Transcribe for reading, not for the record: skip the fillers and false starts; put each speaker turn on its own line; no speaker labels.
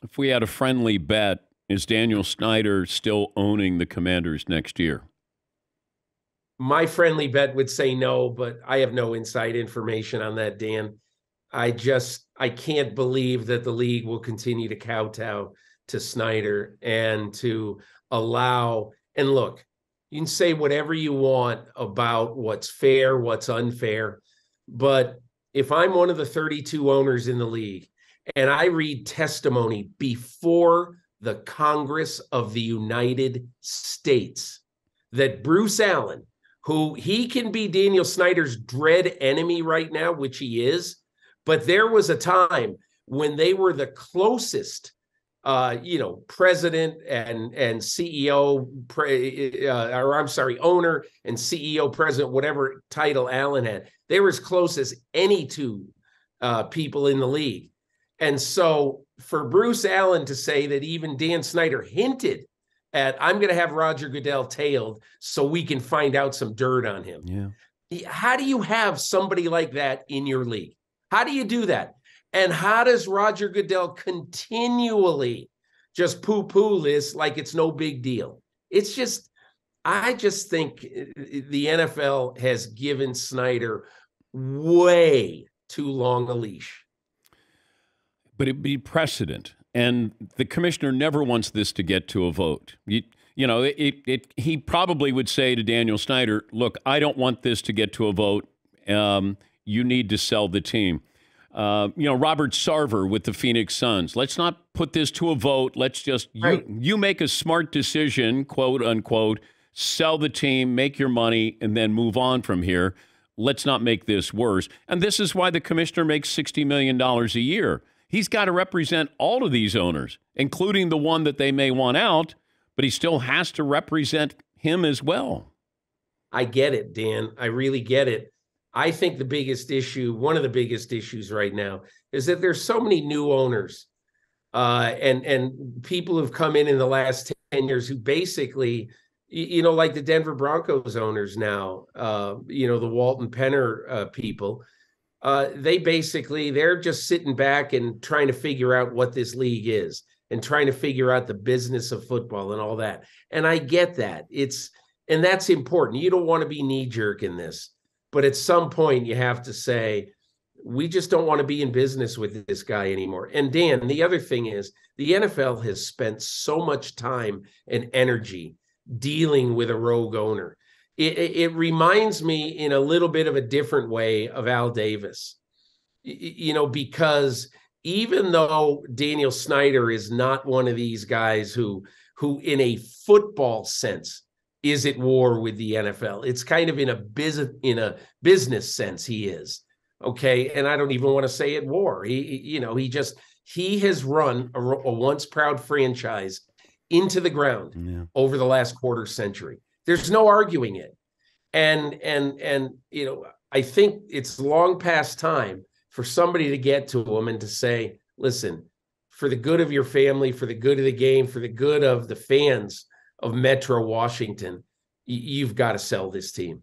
If we had a friendly bet, is Daniel Snyder still owning the Commanders next year?
My friendly bet would say no, but I have no inside information on that, Dan. I can't believe that the league will continue to kowtow to Snyder and to allow, and look, you can say whatever you want about what's fair, what's unfair, but if I'm one of the 32 owners in the league and I read testimony before the Congress of the United States that Bruce Allen, who he can be Daniel Snyder's dread enemy right now, which he is, but there was a time when they were the closest, president and CEO, or I'm sorry, owner and CEO, president, whatever title Allen had. They were as close as any two people in the league. And so for Bruce Allen to say that even Dan Snyder hinted at, I'm going to have Roger Goodell tailed so we can find out some dirt on him.
Yeah.
How do you have somebody like that in your league? How do you do that? And how does Roger Goodell continually just poo-poo this like it's no big deal? It's just, I just think the NFL has given Snyder way too long a leash.
But it'd be precedent. And the commissioner never wants this to get to a vote. He probably would say to Daniel Snyder, look, I don't want this to get to a vote. You need to sell the team. Robert Sarver with the Phoenix Suns. Let's not put this to a vote. Let's just, you make a smart decision, quote unquote, sell the team, make your money, and then move on from here. Let's not make this worse. And this is why the commissioner makes $60 million a year. He's got to represent all of these owners, including the one that they may want out, but he still has to represent him as well.
I get it, Dan. I really get it. I think the biggest issue, one of the biggest issues right now, is that there's so many new owners and people who've come in the last 10 years who basically, like the Denver Broncos owners now, the Walton Penner people, they're just sitting back and trying to figure out what this league is and trying to figure out the business of football and all that. And I get that. And that's important. You don't want to be knee-jerk in this. But at some point, you have to say, we just don't want to be in business with this guy anymore. And Dan, the other thing is, the NFL has spent so much time and energy dealing with a rogue owner. It reminds me in a little bit of a different way of Al Davis, because even though Daniel Snyder is not one of these guys who in a football sense is at war with the NFL. It's kind of in a business sense he is. Okay. And I don't even want to say at war. He has run a once proud franchise into the ground over the last quarter century. There's no arguing it. And I think it's long past time for somebody to get to him and to say, listen, for the good of your family, for the good of the game, for the good of the fans of Metro Washington, you've got to sell this team.